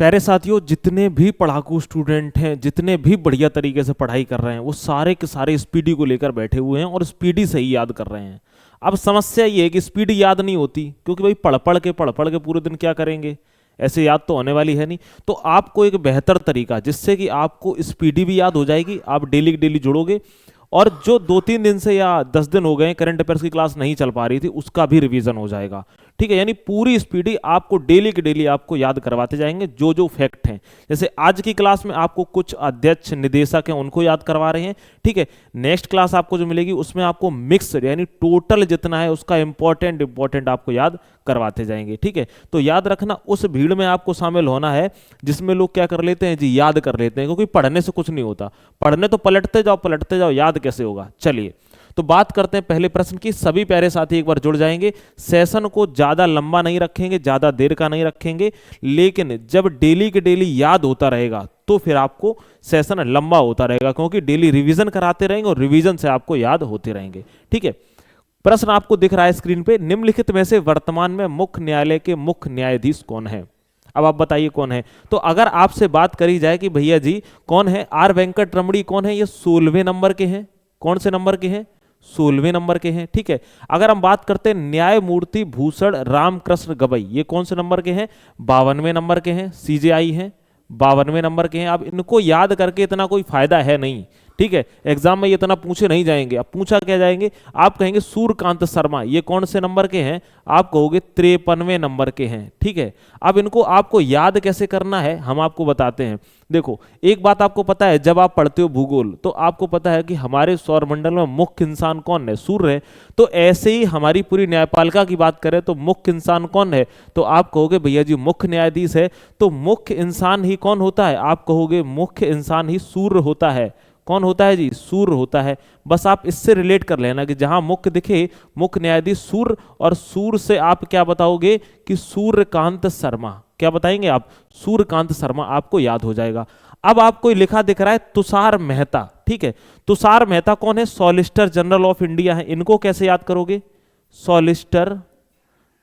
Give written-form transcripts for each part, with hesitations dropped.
प्यारे साथियों, जितने भी पढ़ाकू स्टूडेंट हैं, जितने भी बढ़िया तरीके से पढ़ाई कर रहे हैं, वो सारे के सारे स्पीडी को लेकर बैठे हुए हैं और स्पीडी से ही याद कर रहे हैं। अब समस्या ये है कि स्पीडी याद नहीं होती, क्योंकि भाई पढ़ पढ़ के पूरे दिन क्या करेंगे, ऐसे याद तो होने वाली है नहीं। तो आपको एक बेहतर तरीका, जिससे कि आपको स्पीडी भी याद हो जाएगी, आप डेली डेली जुड़ोगे, और जो 2-3 दिन से या 10 दिन हो गए करंट अफेयर्स की क्लास नहीं चल पा रही थी, उसका भी रिवीजन हो जाएगा। ठीक है, यानी पूरी स्पीडी आपको डेली की डेली आपको याद करवाते जाएंगे जो जो फैक्ट हैं। जैसे आज की क्लास में आपको कुछ अध्यक्ष निदेशक हैं उनको याद करवा रहे हैं। ठीक है, नेक्स्ट क्लास आपको जो मिलेगी उसमें आपको मिक्स यानी टोटल जितना है उसका इंपॉर्टेंट आपको याद करवाते जाएंगे। ठीक है, तो याद रखना, उस भीड़ में आपको शामिल होना है जिसमें लोग क्या कर लेते हैं जी, याद कर लेते हैं, क्योंकि पढ़ने से कुछ नहीं होता। पढ़ने तो पलटते जाओ, याद कैसे होगा। चलिए तो बात करते हैं पहले प्रश्न की। सभी प्यारे साथी एक बार जुड़ जाएंगे। सेशन को ज्यादा लंबा नहीं रखेंगे, ज्यादा देर का नहीं रखेंगे, लेकिन जब डेली के डेली याद होता रहेगा तो फिर आपको सेशन लंबा होता रहेगा, क्योंकि डेली रिवीजन कराते रहेंगे और रिवीजन से आपको याद होते रहेंगे। ठीक है, प्रश्न आपको दिख रहा है स्क्रीन पे। निम्नलिखित में से वर्तमान में मुख्य न्यायालय के मुख्य न्यायाधीश कौन है? अब आप बताइए कौन है। तो अगर आपसे बात करी जाए कि भैया जी कौन है, आर वेंकट रमणी कौन है, ये 16वें नंबर के हैं। कौन से नंबर के हैं? 16वें नंबर के हैं। ठीक है, अगर हम बात करते हैं न्यायमूर्ति भूषण रामकृष्ण गवई, ये कौन से नंबर के हैं? 52वें नंबर के हैं। सीजेआई हैं, 52वें नंबर के हैं। अब इनको याद करके इतना कोई फायदा है नहीं। ठीक है, एग्जाम में ये इतना पूछे नहीं जाएंगे। अब पूछा क्या जाएंगे, आप कहेंगे सूर्यकांत शर्मा, ये कौन से नंबर के हैं? आप कहोगे 53वें नंबर के हैं। ठीक है, अब इनको आपको याद कैसे करना है हम आपको बताते हैं। देखो, एक बात आपको पता है, जब आप पढ़ते हो भूगोल तो आपको पता है कि हमारे सौरमंडल में मुख्य इंसान कौन है? सूर्य है। तो ऐसे ही हमारी पूरी न्यायपालिका की बात करें तो मुख्य इंसान कौन है? तो आप कहोगे भैया जी मुख्य न्यायाधीश है। तो मुख्य इंसान ही कौन होता है? आप कहोगे मुख्य इंसान ही सूर्य होता है। कौन होता है जी? सूर्य होता है। बस आप इससे रिलेट कर लेना कि जहां मुख्य दिखे, मुख्य न्यायाधीश सूर्य, और सूर्य से आप क्या बताओगे कि सूर्यकांत शर्मा। क्या बताएंगे आप? सूर्यकांत शर्मा, आपको याद हो जाएगा। अब आपको लिखा दिख रहा है तुषार मेहता। ठीक है, तुषार मेहता कौन है? सॉलिसिटर जनरल ऑफ इंडिया है। इनको कैसे याद करोगे? सॉलिसिटर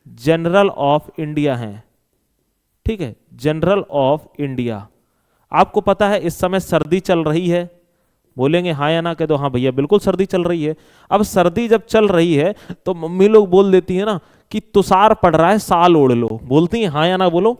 जनरल ऑफ इंडिया है। ठीक है, जनरल ऑफ इंडिया। आपको पता है इस समय सर्दी चल रही है, बोलेंगे हाँ या ना, कह दो हाँ भैया बिल्कुल सर्दी चल रही है। अब सर्दी जब चल रही है तो मम्मी लोग बोल देती है ना कि तुषार पड़ रहा है, साल ओढ़ लो। बोलती है हाँ या ना, बोलो।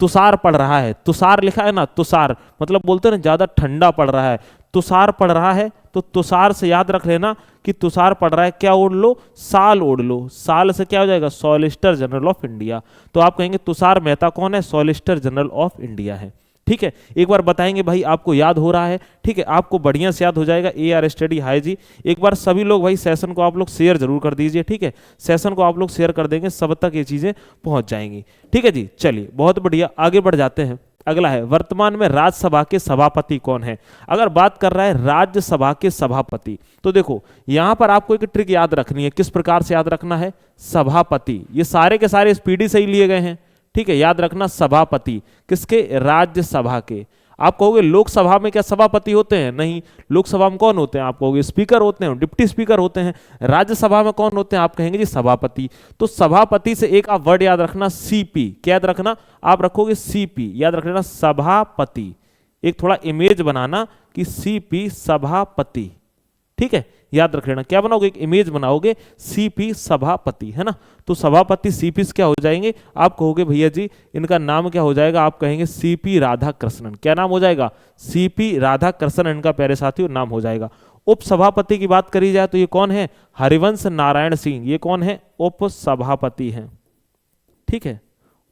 तुषार पड़ रहा है, तुषार लिखा है ना, तुषार मतलब बोलते हैं ना ज्यादा ठंडा पड़ रहा है। तुषार पड़ रहा है तो तुषार से याद रख लेना कि तुषार पड़ रहा है, क्या ओढ़ लो? साल ओढ़ लो। साल से क्या हो जाएगा? Solicitor general of India. तो आप कहेंगे तुषार मेहता कौन है? सॉलिसिटर जनरल ऑफ इंडिया है। ठीक है, एक बार बताएंगे भाई आपको याद हो रहा है। ठीक है, आपको बढ़िया से याद हो जाएगा। AR स्टडी हाई जी। एक बार सभी लोग भाई सेशन को आप लोग शेयर जरूर कर दीजिए। ठीक है, सेशन को आप लोग शेयर कर देंगे, सब तक ये चीजें पहुंच जाएंगी। ठीक है जी, चलिए बहुत बढ़िया, आगे बढ़ जाते हैं। अगला है, वर्तमान में राज्यसभा के सभापति कौन है? अगर बात कर रहा है राज्यसभा के सभापति, तो देखो यहां पर आपको एक ट्रिक याद रखनी है। किस प्रकार से याद रखना है? सभापति, ये सारे के सारे स्पीडी से ही लिए गए हैं। ठीक है, याद रखना सभापति किसके? राज्यसभा के। आप कहोगे लोकसभा में क्या सभापति होते हैं? नहीं, लोकसभा में कौन होते हैं? आप कहोगे स्पीकर होते हैं, डिप्टी स्पीकर होते हैं। राज्यसभा में कौन होते हैं? आप कहेंगे जी सभापति। तो सभापति से एक आप वर्ड याद रखना, CP। क्या याद रखना? आप रखोगे CP, याद रख लेना सभापति। एक थोड़ा इमेज बनाना कि CP सभापति। ठीक है, याद रख लेना, क्या बनाओगे? एक इमेज बनाओगे, CP सभापति, है ना। तो सभापति CP से क्या हो जाएंगे? आप कहोगे भैया जी इनका नाम क्या हो जाएगा? आप कहेंगे CP राधाकृष्णन। क्या नाम हो जाएगा? CP राधाकृष्णन इनका प्यारे साथियों नाम हो जाएगा। उप सभापति की बात करी जाए तो ये कौन है? हरिवंश नारायण सिंह। ये कौन है? उप सभापति हैं। ठीक है,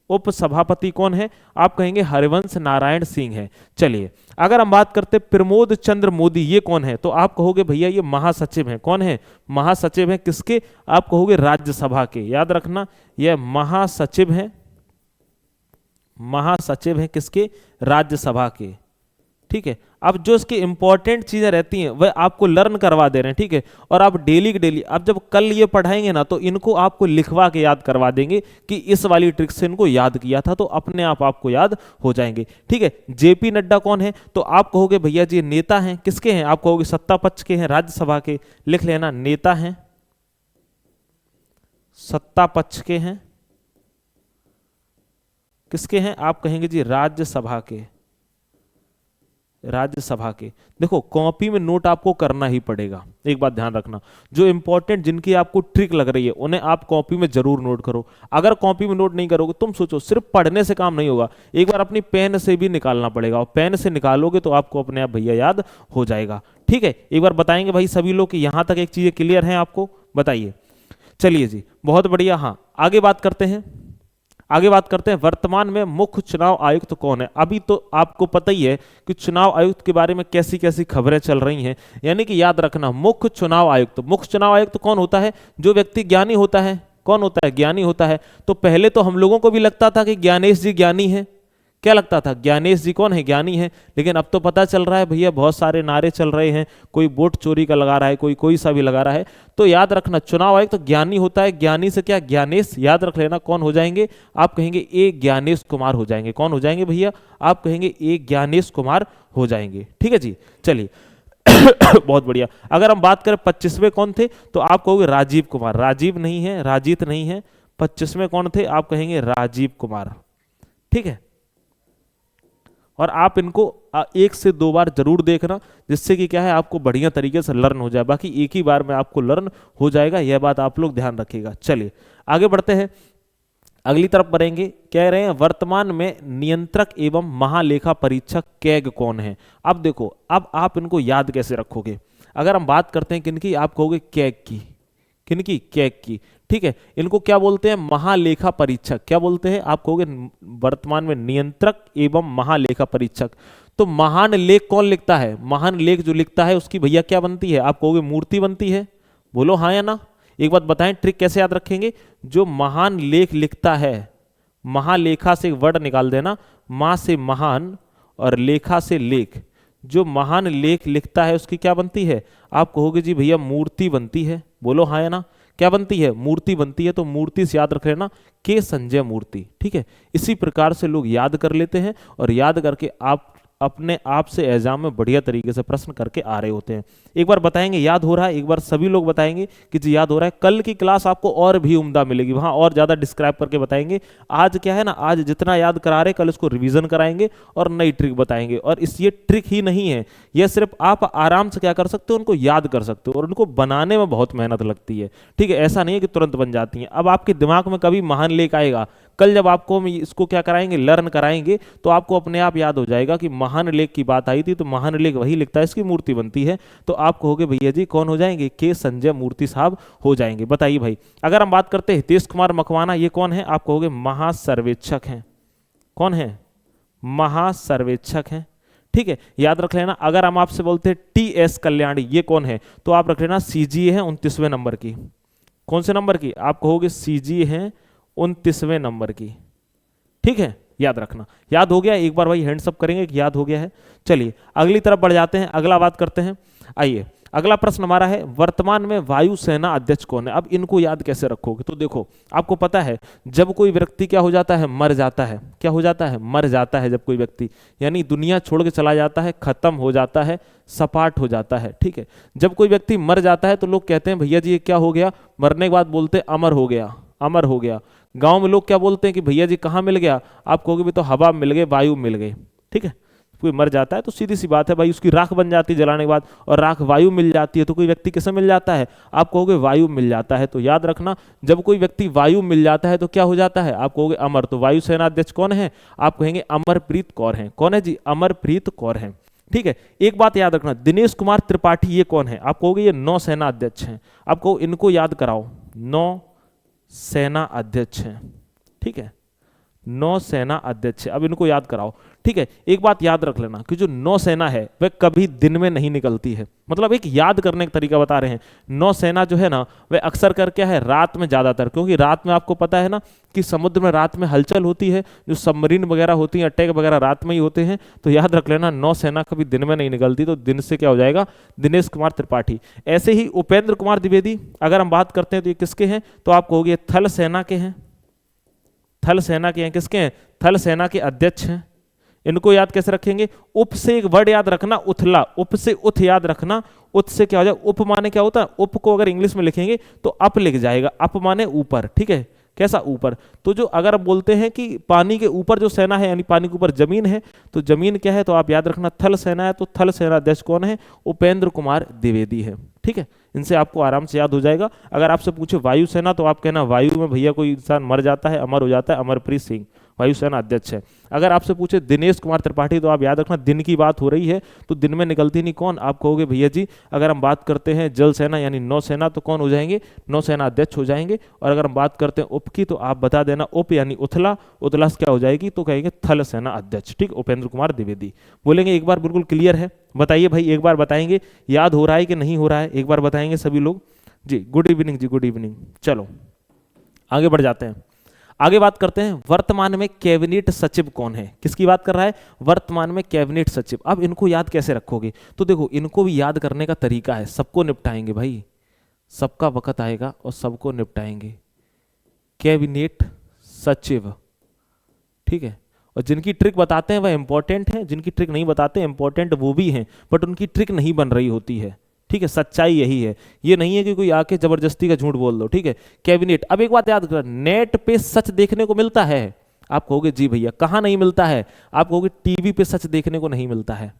उप सभापति कौन है? आप कहेंगे हरिवंश नारायण सिंह है। चलिए, अगर हम बात करते प्रमोद चंद्र मोदी, ये कौन है? तो आप कहोगे भैया ये महासचिव हैं। कौन है? महासचिव हैं किसके? आप कहोगे राज्यसभा के। याद रखना ये महासचिव हैं। महासचिव हैं किसके? राज्यसभा के। ठीक है, अब जो इसकी इंपॉर्टेंट चीजें रहती हैं वह आपको लर्न करवा दे रहे हैं। ठीक है, और आप डेली के डेली, अब जब कल ये पढ़ाएंगे ना तो इनको आपको लिखवा के याद करवा देंगे कि इस वाली ट्रिक से इनको याद किया था, तो अपने आप आपको याद हो जाएंगे। ठीक है, JP नड्डा कौन है? तो आप कहोगे भैया जी नेता हैं। किसके हैं? आप कहोगे सत्ता पक्ष के हैं, राज्यसभा के। लिख लेना नेता हैं, सत्ता पक्ष के हैं, किसके हैं? आप कहेंगे जी राज्यसभा के, राज्यसभा के। देखो कॉपी में नोट आपको करना ही पड़ेगा, एक बात ध्यान रखना, जो इंपॉर्टेंट जिनकी आपको ट्रिक लग रही है उन्हें आप कॉपी में जरूर नोट करो। अगर कॉपी में नोट नहीं करोगे, तुम सोचो सिर्फ पढ़ने से काम नहीं होगा, एक बार अपनी पेन से भी निकालना पड़ेगा, और पेन से निकालोगे तो आपको अपने आप भैया याद हो जाएगा। ठीक है, एक बार बताएंगे भाई सभी लोग कि यहां तक एक चीजें क्लियर हैं आपको? बताइए। चलिए जी, बहुत बढ़िया। हाँ, आगे बात करते हैं, आगे बात करते हैं वर्तमान में मुख्य चुनाव आयुक्त कौन है। अभी तो आपको पता ही है कि चुनाव आयुक्त के बारे में कैसी कैसी खबरें चल रही हैं, यानी कि याद रखना मुख्य चुनाव आयुक्त। मुख्य चुनाव आयुक्त कौन होता है? जो व्यक्ति ज्ञानी होता है। कौन होता है? ज्ञानी होता है। तो पहले तो हम लोगों को भी लगता था कि ज्ञानेश जी ज्ञानी है। क्या लगता था? ज्ञानेश जी कौन है? ज्ञानी है। लेकिन अब तो पता चल रहा है भैया बहुत सारे नारे चल रहे हैं, कोई वोट चोरी का लगा रहा है, कोई सा भी लगा रहा है। तो याद रखना चुनाव आयुक्त तो ज्ञानी होता है। ज्ञानी से क्या? ज्ञानेश। याद रख लेना कौन हो जाएंगे? आप कहेंगे ए ज्ञानेश कुमार हो जाएंगे। कौन हो जाएंगे भैया? आप कहेंगे ए ज्ञानेश कुमार हो जाएंगे। ठीक है जी, चलिए बहुत बढ़िया। अगर हम बात करें 25वें कौन थे, तो आप कहोगे राजीव कुमार। राजीव नहीं है, राजीत नहीं है। 25वें कौन थे? आप कहेंगे राजीव कुमार। ठीक है, और आप इनको एक से दो बार जरूर देखना, जिससे कि क्या है आपको बढ़िया तरीके से लर्न हो जाए। बाकी एक ही बार में आपको लर्न हो जाएगा, यह बात आप लोग ध्यान रखिएगा। चलिए आगे बढ़ते हैं, अगली तरफ बढ़ेंगे। कह रहे हैं वर्तमान में नियंत्रक एवं महालेखा परीक्षक कैग कौन है। अब देखो, अब आप इनको याद कैसे रखोगे? अगर हम बात करते हैं किनकी, आप कहोगे कैग की। किनकी? कैग की। ठीक है, इनको क्या बोलते हैं? महालेखा परीक्षक। क्या बोलते हैं? आप कहोगे वर्तमान में नियंत्रक एवं महालेखा परीक्षक। तो महान लेख कौन लिखता है? महान लेख जो लिखता है उसकी भैया क्या बनती है? आप कहोगे मूर्ति बनती है। बोलो हाँ या ना। एक बात बताएं, ट्रिक कैसे याद रखेंगे? जो महान लेख लिखता है, महालेखा से एक वर्ड निकाल देना, मां से महान और लेखा से लेख। जो महान लेख लिखता है उसकी क्या बनती है? आप कहोगे जी भैया मूर्ति बनती है। बोलो हाँ या ना। क्या बनती है? मूर्ति बनती है। तो मूर्ति से याद रख लेना के संजय मूर्ति। ठीक है, इसी प्रकार से लोग याद कर लेते हैं, और याद करके आप अपने आप से एग्जाम में बढ़िया तरीके से प्रश्न करके आ रहे होते हैं। एक बार बताएंगे याद हो रहा है? एक बार सभी लोग बताएंगे कि जी याद हो रहा है। कल की क्लास आपको और भी उम्दा मिलेगी, वहां और ज्यादा डिस्क्राइब करके बताएंगे। आज क्या है ना, आज जितना याद करा रहे कल इसको रिवीजन कराएंगे और नई ट्रिक बताएंगे। और इस ये ट्रिक ही नहीं है, यह सिर्फ आप आराम से क्या कर सकते हो, उनको याद कर सकते हो, और उनको बनाने में बहुत मेहनत लगती है। ठीक है, ऐसा नहीं है कि तुरंत बन जाती है। अब आपके दिमाग में कभी महान लेख आएगा, कल जब आपको हम इसको क्या कराएंगे, लर्न कराएंगे, तो आपको अपने आप याद हो जाएगा कि महान लेख की बात आई थी तो महान लेख वही लिखता है, इसकी मूर्ति बनती है। तो आप कहोगे भैया जी कौन हो जाएंगे? के संजय मूर्ति साहब हो जाएंगे। बताइए भाई, अगर हम बात करते हैं हितेश कुमार मकवाना, ये कौन है? आप कहोगे महासर्वेक्षक हैं। कौन है? महासर्वेक्षक हैं। ठीक है, याद रख लेना। अगर हम आपसे बोलते हैं टी एस कल्याणी, ये कौन है? तो आप रख लेना सीजीए है 29वें नंबर की। कौन से नंबर की? आप कहोगे सीजीए है 29वें नंबर की। ठीक है, याद रखना। याद हो गया? एक बार भाई हैंड्स अप करेंगे कि याद हो गया है। चलिए अगली तरफ बढ़ जाते हैं, अगला बात करते हैं। आइए, अगला प्रश्न हमारा है वर्तमान में वायुसेना अध्यक्ष कौन है। अब इनको याद कैसे रखोगे? तो देखो, आपको पता है जब कोई व्यक्ति क्या हो जाता है, मर जाता है। क्या हो जाता है? मर जाता है। जब कोई व्यक्ति यानी दुनिया छोड़ के चला जाता है, खत्म हो जाता है, सपाट हो जाता है। ठीक है, जब कोई व्यक्ति मर जाता है तो लोग कहते हैं भैया जी ये क्या हो गया? मरने के बाद बोलते हैं अमर हो गया, अमर हो गया। गांव में लोग क्या बोलते हैं कि भैया जी कहाँ मिल गया? आप कहोगे भी तो हवा मिल गई, वायु मिल गई। ठीक है, कोई मर जाता है तो सीधी सी बात है भाई, उसकी राख बन जाती है जलाने के बाद, और राख वायु मिल जाती है। तो कोई व्यक्ति किसे मिल जाता है? आप कहोगे वायु मिल जाता है। तो याद रखना, जब कोई व्यक्ति वायु मिल जाता है तो क्या हो जाता है? आप कहोगे अमर। तो वायुसेना अध्यक्ष कौन है? आप कहेंगे अमरप्रीत कौर हैं। कौन है जी? अमरप्रीत कौर हैं। ठीक है, एक बात याद रखना, दिनेश कुमार त्रिपाठी ये कौन है? आप कहोगे ये नौसेना अध्यक्ष हैं। आप कहो इनको याद कराओ, नौ सेना अध्यक्ष हैं। ठीक है, नौसेना अध्यक्ष। अब इनको याद कराओ। ठीक है, एक बात याद रख लेना कि जो नौसेना है वह कभी दिन में नहीं निकलती है। मतलब एक याद करने का तरीका बता रहे हैं। नौसेना जो है ना वह अक्सर कर क्या है, रात में ज्यादातर, क्योंकि रात में आपको पता है ना कि समुद्र में रात में हलचल होती है, जो सबमरीन वगैरह होती है, अटैक वगैरह रात में ही होते हैं। तो याद रख लेना नौसेना कभी दिन में नहीं निकलती। तो दिन से क्या हो जाएगा? दिनेश कुमार त्रिपाठी। ऐसे ही उपेंद्र कुमार द्विवेदी अगर हम बात करते हैं तो ये किसके हैं? तो आप कहोगे थल सेना के हैं। थल सेना के हैं। किसके हैं? थल सेना के अध्यक्ष हैं। इनको याद कैसे रखेंगे? उप से एक वर्ड याद रखना, उथला। उप से उथ याद रखना। उथ से क्या हो जाए? उप माने क्या होता है? उप को अगर इंग्लिश में लिखेंगे तो अप लिख जाएगा। अप माने ऊपर। ठीक है, कैसा, ऊपर। तो जो अगर बोलते हैं कि पानी के ऊपर जो सेना है यानी पानी के ऊपर जमीन है, तो जमीन क्या है, तो आप याद रखना थल सेना है, तो थल सेना अध्यक्ष कौन है, उपेंद्र कुमार द्विवेदी है। ठीक है, इनसे आपको आराम से याद हो जाएगा। अगर आपसे पूछे वायुसेना तो आप कहना वायु में भैया कोई इंसान मर जाता है, अमर हो जाता है, अमरप्रीत सिंह वायुसेना अध्यक्ष है। अगर आपसे पूछे दिनेश कुमार त्रिपाठी तो आप याद रखना दिन की बात हो रही है, तो दिन में निकलती नहीं कौन, आप कहोगे भैया जी अगर हम बात करते हैं जल सेना यानी नौसेना तो कौन हो जाएंगे, नौसेना अध्यक्ष हो जाएंगे। और अगर हम बात करते हैं उप की तो आप बता देना उप यानी उथला, उथला क्या हो जाएगी, तो कहेंगे थल सेना अध्यक्ष। ठीक, उपेंद्र कुमार द्विवेदी बोलेंगे। एक बार बिल्कुल क्लियर है, बताइए भाई, एक बार बताएंगे याद हो रहा है कि नहीं हो रहा है, एक बार बताएंगे सभी लोग जी। गुड इवनिंग जी, गुड इवनिंग। चलो आगे बढ़ जाते हैं, आगे बात करते हैं वर्तमान में कैबिनेट सचिव कौन है। किसकी बात कर रहा है, वर्तमान में कैबिनेट सचिव। अब इनको याद कैसे रखोगे, तो देखो इनको भी याद करने का तरीका है, सबको निपटाएंगे भाई, सबका वक्त आएगा और सबको निपटाएंगे। कैबिनेट सचिव, ठीक है, और जिनकी ट्रिक बताते हैं वह इंपॉर्टेंट है, जिनकी ट्रिक नहीं बताते इंपॉर्टेंट वो भी हैं, बट उनकी ट्रिक नहीं बन रही होती है। ठीक है, सच्चाई यही है, ये नहीं है कि कोई आके जबरदस्ती का झूठ बोल दो। ठीक है, कैबिनेट। अब एक बात याद कर, नेट पे सच देखने को मिलता है, आप कहोगे जी भैया कहां नहीं मिलता है, आप कहोगे टीवी पे सच देखने को नहीं मिलता है।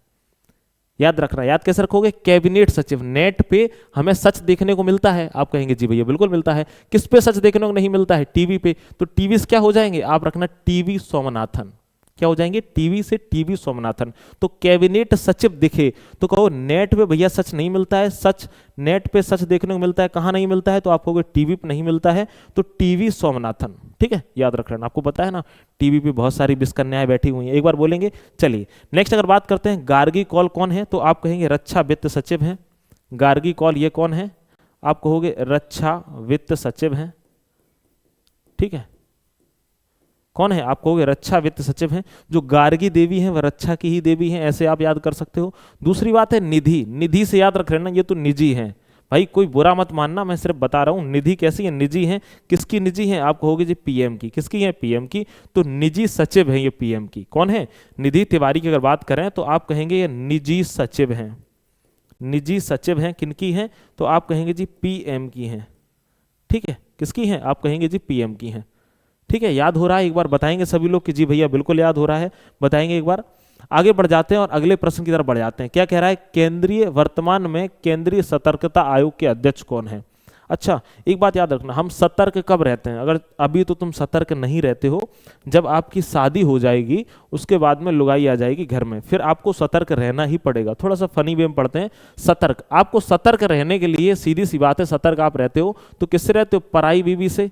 याद रखना, याद कैसे रखोगे, कैबिनेट सचिव, नेट पे हमें सच देखने को मिलता है, आप कहेंगे जी भैया बिल्कुल मिलता है। किस पे सच देखने को नहीं मिलता है, टीवी पे, तो टीवी से क्या हो जाएंगे, आप रखना टीवी सोमनाथन। क्या हो जाएंगे, टीवी से टीवी सोमनाथन। तो कैबिनेट सचिव दिखे तो कहो नेट पे भैया सच नहीं मिलता है, सच नेट पे सच देखने को मिलता है, कहां नहीं मिलता है, तो आप कहोगे टीवी पे नहीं मिलता है, तो टीवी सोमनाथन। ठीक है, याद रख लेना, आपको पता है ना टीवी पे बहुत सारी विस्कन्याएं बैठी हुई हैं, एक बार बोलेंगे। चलिए नेक्स्ट अगर बात करते हैं गार्गी कौल कौन है, तो आप कहेंगे रक्षा वित्त सचिव है। गार्गी कौल ये कौन है, आप कहोगे रक्षा वित्त सचिव है। ठीक है, कौन है, आप कहोगे रक्षा वित्त सचिव हैं। जो गार्गी देवी हैं वह रक्षा की ही देवी हैं, ऐसे आप याद कर सकते हो। दूसरी बात है निधि, निधि से याद रख लेना ये तो निजी हैं भाई, कोई बुरा मत मानना, मैं सिर्फ बता रहा हूं निधि कैसी है, निजी हैं। किसकी निजी हैं, आप कहोगे जी पीएम की। किसकी है, पीएम की। तो निजी सचिव है ये पीएम की। कौन है, निधि तिवारी की अगर बात करें तो आप कहेंगे ये निजी सचिव हैं। निजी सचिव हैं किनकी हैं, तो आप कहेंगे जी पीएम की हैं। ठीक है, किसकी हैं, आप कहेंगे जी पीएम की हैं। ठीक है, याद हो रहा है, एक बार बताएंगे सभी लोग कि जी भैया बिल्कुल याद हो रहा है, बताएंगे एक बार। आगे बढ़ जाते हैं और अगले प्रश्न की तरफ बढ़ जाते हैं। क्या कह रहा है, केंद्रीय वर्तमान में केंद्रीय सतर्कता आयोग के अध्यक्ष कौन है। अच्छा एक बात याद रखना, हम सतर्क कब रहते हैं, अगर अभी तो तुम सतर्क नहीं रहते हो, जब आपकी शादी हो जाएगी उसके बाद में लुगाई आ जाएगी घर में, फिर आपको सतर्क रहना ही पड़ेगा। थोड़ा सा फनी वे में पढ़ते हैं, सतर्क, आपको सतर्क रहने के लिए सीधी सी बात है, सतर्क आप रहते हो तो किससे रहते हो, पराई बीवी से।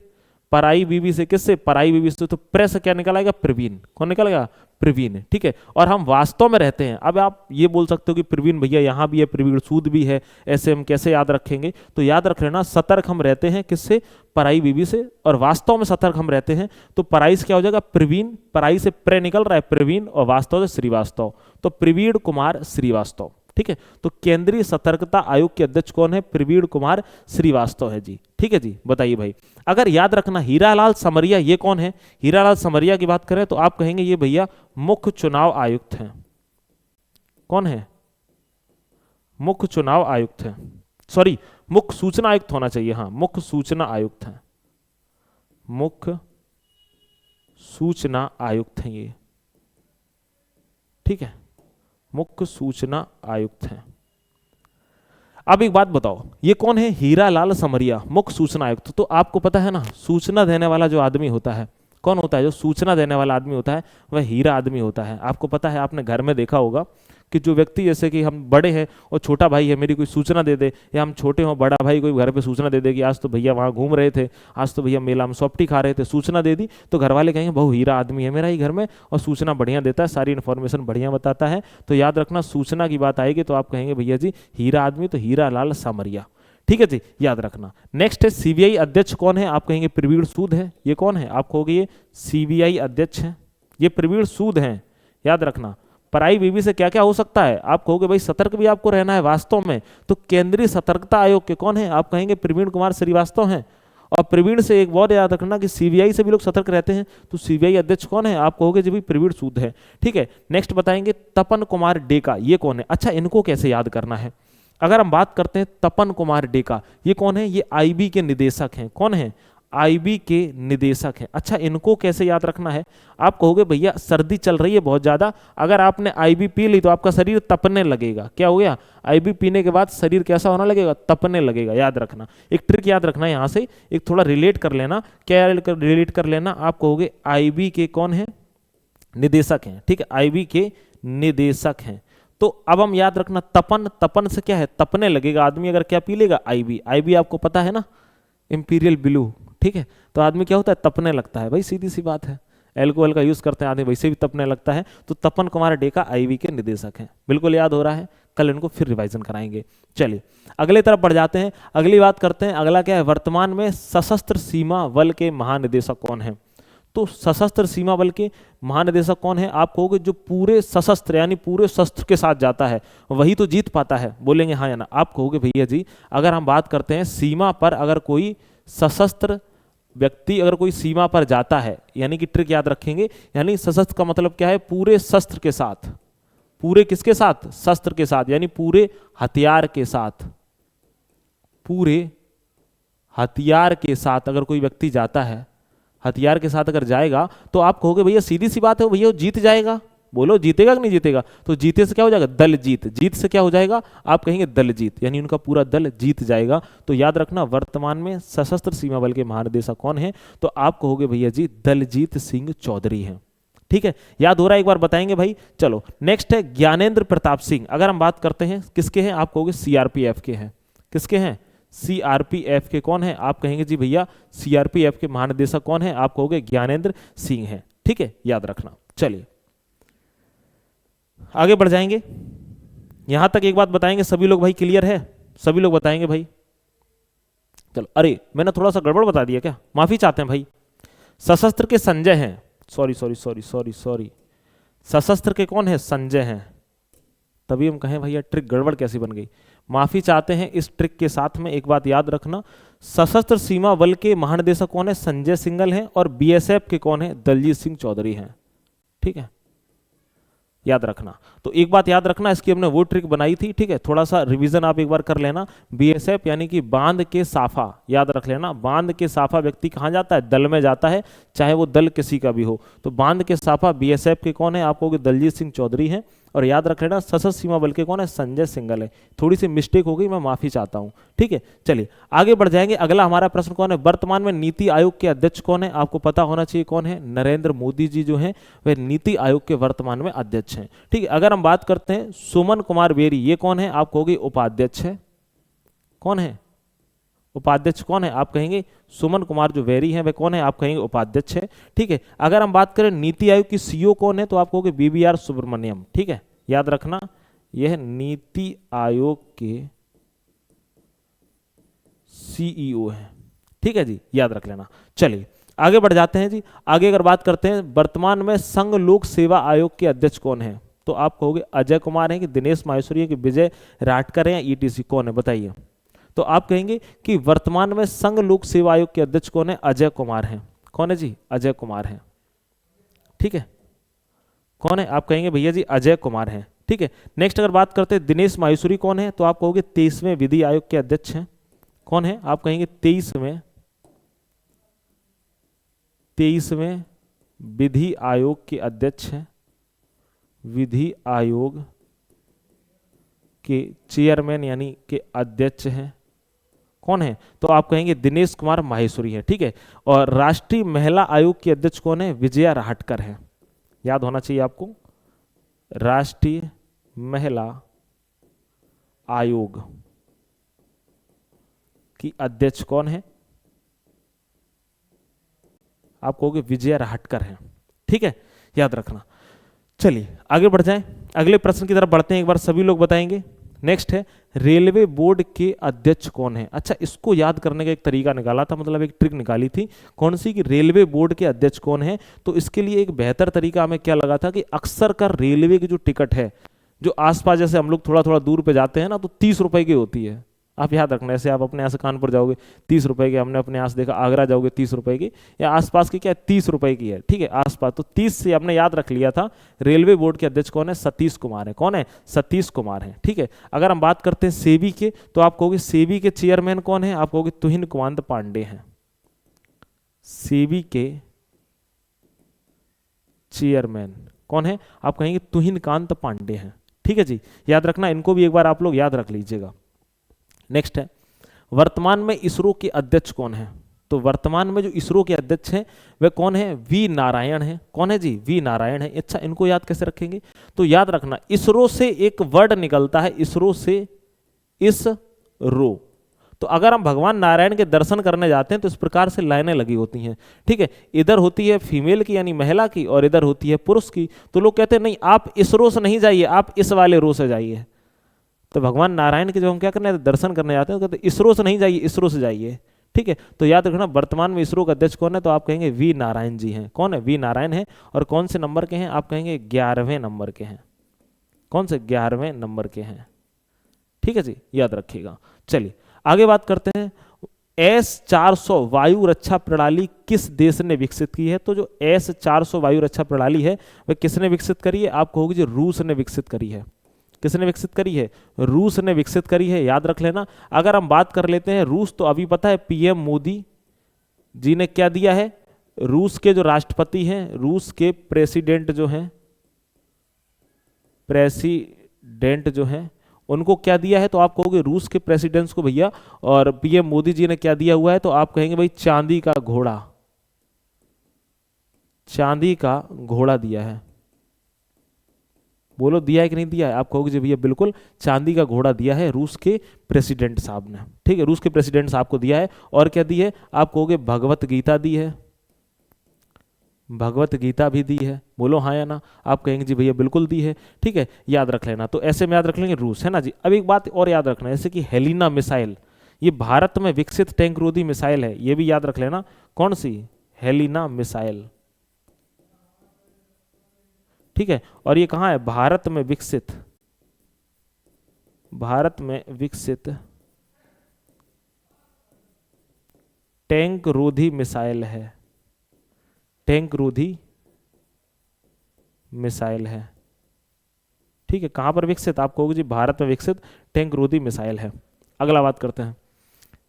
पराई बीवी से, किससे, पराई बीवी से। तो प्रेस क्या निकल आएगा, प्रवीण। कौन निकलेगा, प्रवीण। ठीक है, और हम वास्तव में रहते हैं। अब आप ये बोल सकते हो कि प्रवीण भैया यहाँ भी है, प्रवीण सूद भी है, ऐसे हम कैसे याद रखेंगे, तो याद रख लेना सतर्क हम रहते हैं किससे, पराई बीवी से, और वास्तव में सतर्क हम रहते हैं तो पराई से क्या हो जाएगा, प्रवीण, पराई से प्रे निकल रहा है प्रवीण, और वास्तव से श्रीवास्तव, तो प्रवीण कुमार श्रीवास्तव। ठीक है, तो केंद्रीय सतर्कता आयोग के अध्यक्ष कौन है, प्रवीण कुमार श्रीवास्तव है जी। ठीक है जी, बताइए भाई। अगर याद रखना हीरालाल समरिया ये कौन है, हीरालाल समरिया की बात करें तो आप कहेंगे ये भैया मुख्य चुनाव आयुक्त हैं। कौन है, मुख्य चुनाव आयुक्त हैं, सॉरी मुख्य सूचना आयुक्त होना चाहिए, हाँ मुख्य सूचना आयुक्त हैं, मुख्य सूचना आयुक्त हैं ये। ठीक है, मुख्य सूचना आयुक्त हैं। अब एक बात बताओ, ये कौन है, हीरालाल समरिया, मुख्य सूचना आयुक्त। तो आपको पता है ना सूचना देने वाला जो आदमी होता है, कौन होता है, जो सूचना देने वाला आदमी होता है वह हीरा आदमी होता है। आपको पता है, आपने घर में देखा होगा कि जो व्यक्ति, जैसे कि हम बड़े हैं और छोटा भाई है मेरी कोई सूचना दे दे, या हम छोटे हों बड़ा भाई कोई घर पे सूचना दे दे कि आज तो भैया वहाँ घूम रहे थे, आज तो भैया मेला में सॉफ्टी खा रहे थे, सूचना दे दी, तो घर वाले कहेंगे बहु हीरा आदमी है मेरा ही घर में और सूचना बढ़िया देता है, सारी इन्फॉर्मेशन बढ़िया बताता है। तो याद रखना सूचना की बात आएगी तो आप कहेंगे भैया जी हीरा आदमी, तो हीरा लाल समरिया। ठीक है जी, याद रखना। नेक्स्ट है सीबीआई अध्यक्ष कौन है, आप कहेंगे प्रवीण सूद है। ये कौन है, आप कहोगे ये सीबीआई अध्यक्ष है, ये प्रवीण सूद हैं। याद रखना, पराई बीवी से क्या क्या हो सकता है, आप कहोगे भाई सतर्क भी आपको रहना है वास्तव में, तो केंद्रीय सतर्कता आयोग के कौन है, आप कहेंगे प्रवीण कुमार श्रीवास्तव हैं। और प्रवीण से एक बहुत याद रखना कि सीबीआई से भी लोग सतर्क रहते हैं, तो सीबीआई अध्यक्ष कौन है, आप कहोगे जी भाई प्रवीण सूद है। ठीक है, नेक्स्ट बताएंगे तपन कुमार डेका, ये कौन है। अच्छा इनको कैसे याद करना है, अगर हम बात करते हैं तपन कुमार डेका, ये कौन है, ये आईबी के निदेशक हैं। कौन है, आईबी के निदेशक हैं। अच्छा, इनको कैसे याद रखना है? आप कहोगे भैया सर्दी चल रही है बहुत ज़्यादा, अगर आपने आईबी पी ली तो आपका शरीर तपने लगेगा। क्या हो गया? आईबी पीने के बाद शरीर कैसा होने लगेगा? तपने लगेगा। याद रखना, एक ट्रिक याद रखना यहाँ से, एक थोड़ा रिलेट कर लेना। क्या रिलेट कर लेना? आप कहोगे आईबी के कौन है? निदेशक हैं। ठीक है, आईबी के निदेशक हैं। तो अब हम याद रखना, तपन, तपन से क्या है? तपने लगेगा आदमी अगर क्या पी लेगा? आईबी। आईबी आपको पता है ना, इंपीरियल ब्लू। ठीक है, तो आदमी क्या होता है? तपने लगता है। भाई सीधी सी बात है, एल्कोहल का यूज करते हैं आदमी, वैसे भी तपने लगता है। तो तपन कुमार डेका आईबी के निदेशक हैं। बिल्कुल याद हो रहा है, कल इनको फिर रिवाइजन कराएंगे। चलिए अगले तरफ बढ़ जाते हैं, अगली बात करते हैं। अगला क्या है? वर्तमान में सशस्त्र सीमा बल के महानिदेशक कौन है? तो सशस्त्र सीमा बल के महानिदेशक कौन है? आप कहोगे जो पूरे सशस्त्र यानी पूरे शस्त्र के साथ जाता है वही तो जीत पाता है। बोलेंगे हाँ या ना? आप कहोगे भैया जी अगर हम बात करते हैं सीमा पर, अगर कोई सशस्त्र व्यक्ति अगर कोई सीमा पर जाता है, यानी कि ट्रिक याद रखेंगे, यानी सशस्त्र का मतलब क्या है? पूरे शस्त्र के साथ। पूरे किसके साथ? शस्त्र के साथ, यानी पूरे हथियार के साथ। पूरे हथियार के साथ अगर कोई व्यक्ति जाता है, हथियार के साथ अगर जाएगा, तो आप कहोगे भैया सीधी सी बात है भैया वो जीत जाएगा। बोलो जीतेगा कि नहीं जीतेगा? तो जीते से क्या हो जाएगा? दल जीत। जीत से क्या हो जाएगा? आप कहेंगे दल जीत, यानी उनका पूरा दल जीत जाएगा। तो याद रखना वर्तमान में सशस्त्र सीमा बल के महानिदेशक कौन है? तो आप कहोगे भैया जी दलजीत सिंह चौधरी हैं। ठीक है, याद हो रहा है? एक बार बताएंगे भाई। चलो नेक्स्ट है ज्ञानेंद्र प्रताप सिंह। अगर हम बात करते हैं किसके हैं? आप कहोगे सीआरपीएफ के हैं। किसके हैं? सीआरपीएफ के। कौन है? आप कहेंगे जी भैया सीआरपीएफ के महानिदेशक कौन है? आप कहोगे ज्ञानेंद्र सिंह हैं। ठीक है, याद रखना। चलिए आगे बढ़ जाएंगे। यहां तक एक बात बताएंगे, सभी लोग भाई क्लियर है? सभी लोग बताएंगे भाई? चलो, अरे मैंने थोड़ा सा गड़बड़ बता दिया क्या? माफी चाहते हैं भाई। सशस्त्र के संजय हैं। Sorry sorry sorry sorry sorry, सशस्त्र के कौन है? संजय हैं। तभी हम कहें भैया ट्रिक गड़बड़ कैसी बन गई। माफी चाहते हैं। इस ट्रिक के साथ में एक बात याद रखना, सशस्त्र सीमा बल के महानिदेशक कौन है? संजय सिंघल हैं। और बीएसएफ के कौन है? दलजीत सिंह चौधरी हैं। ठीक है, याद रखना। तो एक बात याद रखना, इसकी हमने वो ट्रिक बनाई थी। ठीक है, थोड़ा सा रिवीजन आप एक बार कर लेना। बीएसएफ यानी कि बांध के साफा, याद रख लेना। बांध के साफा व्यक्ति कहाँ जाता है? दल में जाता है, चाहे वो दल किसी का भी हो। तो बांध के साफा बीएसएफ के कौन है? आप कहोगे दलजीत सिंह चौधरी हैं। और याद रख लेना सशस्त्र सीमा बल के कौन है? संजय सिंघल है। थोड़ी सी मिस्टेक हो गई, मैं माफी चाहता हूं। ठीक है, चलिए आगे बढ़ जाएंगे। अगला हमारा प्रश्न कौन है? वर्तमान में नीति आयोग के अध्यक्ष कौन है? आपको पता होना चाहिए कौन है? नरेंद्र मोदी जी जो हैं वह नीति आयोग के वर्तमान में अध्यक्ष हैं। ठीक है, अगर हम बात करते हैं सुमन कुमार बेरी, ये कौन है? आप कहोगे उपाध्यक्ष है। कौन है? उपाध्यक्ष कौन है? आप कहेंगे सुमन कुमार जो बेरी है वह कौन है? आप कहेंगे उपाध्यक्ष है। ठीक है, अगर हम बात करें नीति आयोग की सीईओ कौन है? तो आप कहोगे बीवीआर सुब्रमण्यम। ठीक है, याद रखना यह नीति आयोग के सीईओ हैं। ठीक है जी, याद रख लेना। चलिए आगे बढ़ जाते हैं जी। आगे अगर बात करते हैं वर्तमान में संघ लोक सेवा आयोग के अध्यक्ष कौन है? तो आप कहोगे अजय कुमार हैं कि दिनेश माहेश्वरी है कि विजय राटकर है या ईटीसी, कौन है बताइए? तो आप कहेंगे कि वर्तमान में संघ लोक सेवा आयोग के अध्यक्ष कौन है? अजय कुमार हैं। कौन है जी? अजय कुमार हैं। ठीक है, कौन है? आप कहेंगे भैया जी अजय कुमार हैं। ठीक है, नेक्स्ट अगर बात करते हैं दिनेश माहेश्वरी कौन है? तो आप कहोगे 23वें विधि आयोग के अध्यक्ष हैं। कौन है? आप कहेंगे 23वें विधि आयोग के अध्यक्ष हैं। विधि आयोग के चेयरमैन यानी के अध्यक्ष हैं। कौन है? तो आप कहेंगे दिनेश कुमार माहेश्वरी है। ठीक है, और राष्ट्रीय महिला आयोग के अध्यक्ष कौन है? विजया राहटकर है। याद होना चाहिए आपको, राष्ट्रीय महिला आयोग की अध्यक्ष कौन है? आप कहोगे विजया राहटकर हैं। ठीक है, याद रखना। चलिए आगे बढ़ जाएं, अगले प्रश्न की तरफ बढ़ते हैं। एक बार सभी लोग बताएंगे। नेक्स्ट है रेलवे बोर्ड के अध्यक्ष कौन है? अच्छा, इसको याद करने का एक तरीका निकाला था, मतलब एक ट्रिक निकाली थी। कौन सी? कि रेलवे बोर्ड के अध्यक्ष कौन है। तो इसके लिए एक बेहतर तरीका हमें क्या लगा था कि अक्सर कर रेलवे की जो टिकट है, जो आसपास जैसे हम लोग थोड़ा थोड़ा दूर पे जाते हैं ना, तो 30 रुपए की होती है। आप याद रखना, ऐसे आप अपने यहाँ से कानपुर जाओगे 30 रुपए की, हमने अपने यहाँ से देखा आगरा जाओगे 30 रुपए की, या आसपास की क्या 30 रुपए की है। ठीक है, आसपास तो 30 से हमने याद रख लिया था। रेलवे बोर्ड के अध्यक्ष कौन है? सतीश कुमार है। कौन है? सतीश कुमार है। ठीक है, अगर हम बात करते हैं सेबी के, तो आप कहोगे सेबी के चेयरमैन कौन है? आप कहोगे तुहिन कुमार पांडे हैं। सेबी के चेयरमैन कौन है? आप कहेंगे तुहिनकांत पांडे हैं। ठीक है जी, याद रखना, इनको भी एक बार आप लोग याद रख लीजिएगा। नेक्स्ट है, वर्तमान में इसरो के अध्यक्ष कौन है? तो वर्तमान में जो इसरो के अध्यक्ष हैं वे कौन है? वी नारायण है। कौन है जी? वी नारायण है। अच्छा, इनको याद कैसे रखेंगे? तो याद रखना, इसरो से एक वर्ड निकलता है, इसरो से इस रो। तो अगर हम भगवान नारायण के दर्शन करने जाते हैं तो इस प्रकार से लाइनें लगी होती हैं। ठीक है, इधर होती है फीमेल की यानी महिला की और इधर होती है पुरुष की। तो लोग कहते हैं नहीं, आप इस रो से नहीं जाइए, आप इस वाले रो से जाइए। तो भगवान नारायण के जब हम क्या करने दर्शन करने जाते हैं तो कहते हैं इसरो से नहीं जाइए, इसरो से जाइए। ठीक है, तो याद रखना, वर्तमान में इसरो का अध्यक्ष कौन है? तो आप कहेंगे वी नारायण जी हैं। कौन है? वी नारायण है। और कौन से नंबर के हैं? आप कहेंगे 11वें नंबर के हैं। कौन से? 11वें नंबर के हैं। ठीक है जी, याद रखिएगा। चलिए आगे बात करते हैं। S-400 वायु रक्षा प्रणाली किस देश ने विकसित की है? तो जो S-400 वायु रक्षा प्रणाली है वह किसने विकसित करी है? आप कहोगे जी रूस ने विकसित करी है। किसने विकसित करी है? रूस ने विकसित करी है, याद रख लेना। अगर हम बात कर लेते हैं रूस, तो अभी पता है पीएम मोदी जी ने क्या दिया है? रूस के जो राष्ट्रपति हैं, रूस के प्रेसिडेंट जो हैं, प्रेसिडेंट जो हैं उनको क्या दिया है? तो आप कहोगे रूस के प्रेसिडेंट्स को भैया, और पीएम मोदी जी ने क्या दिया हुआ है? तो आप कहेंगे भाई चांदी का घोड़ा, चांदी का घोड़ा दिया है। बोलो दिया है कि नहीं दिया है? आप कहोगे जी भैया बिल्कुल चांदी का घोड़ा दिया है रूस के प्रेसिडेंट साहब ने। ठीक है, रूस के प्रेसिडेंट साहब को दिया है। और क्या दी है? आप कहोगे भगवत गीता दी है, भगवत गीता भी दी है। बोलो हाँ या ना? आप कहेंगे जी भैया बिल्कुल दी है। ठीक है, याद रख लेना। तो ऐसे में याद रख लेंगे रूस, है ना जी। अब एक बात और याद रखना, जैसे कि हेलिना मिसाइल, ये भारत में विकसित टैंक रोधी मिसाइल है, ये भी याद रख लेना। कौन सी? Helena missile. ठीक है, और ये कहाँ है? भारत में विकसित, भारत में विकसित टैंक रोधी मिसाइल है, टैंक रोधी मिसाइल है। ठीक है, कहां पर विकसित? आप कहोगे जी भारत में विकसित टैंक रोधी मिसाइल है। अगला बात करते हैं,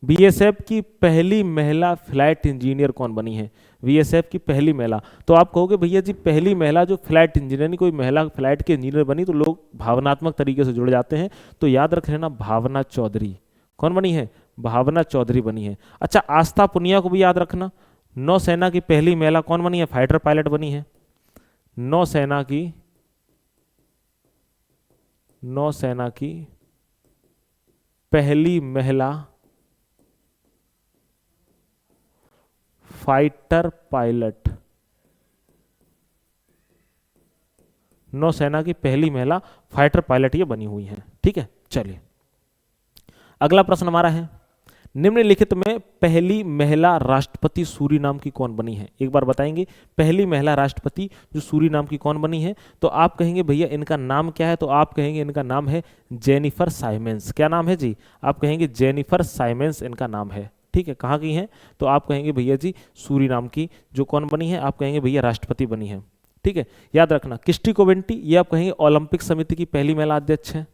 बीएसएफ की पहली महिला फ्लाइट इंजीनियर कौन बनी है? बीएसएफ की पहली महिला, तो आप कहोगे भैया जी पहली महिला जो फ्लाइट इंजीनियर, कोई महिला फ्लाइट के इंजीनियर बनी तो लोग भावनात्मक तरीके से जुड़ जाते हैं। तो याद रख लेना भावना चौधरी। कौन बनी है? भावना चौधरी बनी है। अच्छा, आस्था पुनिया को भी याद रखना। नौसेना की पहली महिला कौन बनी है? फाइटर पायलट बनी है। नौसेना की पहली महिला फाइटर पायलट, नौसेना की पहली महिला फाइटर पायलट ये बनी हुई है। ठीक है, चलिए अगला प्रश्न हमारा है, निम्नलिखित में पहली महिला राष्ट्रपति सूरीनाम की कौन बनी है? एक बार बताएंगे, पहली महिला राष्ट्रपति जो सूरीनाम की कौन बनी है? तो आप कहेंगे भैया इनका नाम क्या है? तो आप कहेंगे इनका नाम है जेनिफर साइमंड्स। क्या नाम है जी? आप कहेंगे जेनिफर साइमंड्स इनका नाम है। ठीक है, कहाँ की हैं? तो आप कहेंगे भैया जी सूरीनाम की जो कौन बनी है? आप कहेंगे भैया राष्ट्रपति बनी है। ठीक है, याद रखना क्रिस्टी कोवेंटी, ये आप कहेंगे ओलंपिक समिति की पहली महिला अध्यक्ष है।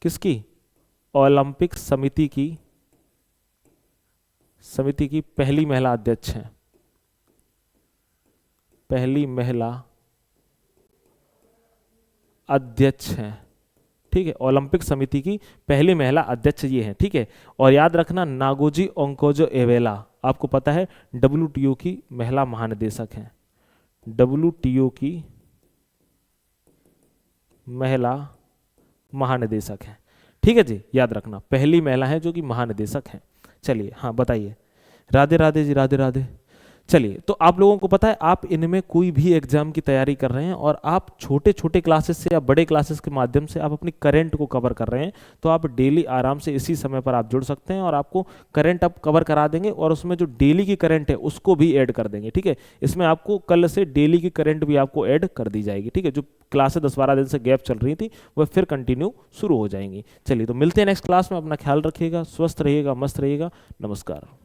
किसकी? ओलंपिक समिति की पहली महिला अध्यक्ष है, पहली महिला अध्यक्ष है। ठीक है, ओलंपिक समिति की पहली महिला अध्यक्ष ये है। ठीक है, और याद रखना नागोजी ओंकोजो-इवेला आपको पता है WTO की महिला महानिदेशक हैं, WTO की महिला महानिदेशक हैं। ठीक है जी, याद रखना पहली महिला है जो कि महानिदेशक हैं। चलिए हाँ बताइए। राधे राधे जी, राधे राधे। चलिए, तो आप लोगों को पता है आप इनमें कोई भी एग्जाम की तैयारी कर रहे हैं और आप छोटे छोटे क्लासेस से या बड़े क्लासेस के माध्यम से आप अपनी करंट को कवर कर रहे हैं, तो आप डेली आराम से इसी समय पर आप जुड़ सकते हैं और आपको करंट अब कवर करा देंगे और उसमें जो डेली की करंट है उसको भी ऐड कर देंगे। ठीक है, इसमें आपको कल से डेली की करंट भी आपको ऐड कर दी जाएगी। ठीक है, जो क्लासेस 10-12 दिन से गैप चल रही थी वह फिर कंटिन्यू शुरू हो जाएंगी। चलिए, तो मिलते हैं नेक्स्ट क्लास में। अपना ख्याल रखिएगा, स्वस्थ रहिएगा, मस्त रहिएगा। नमस्कार।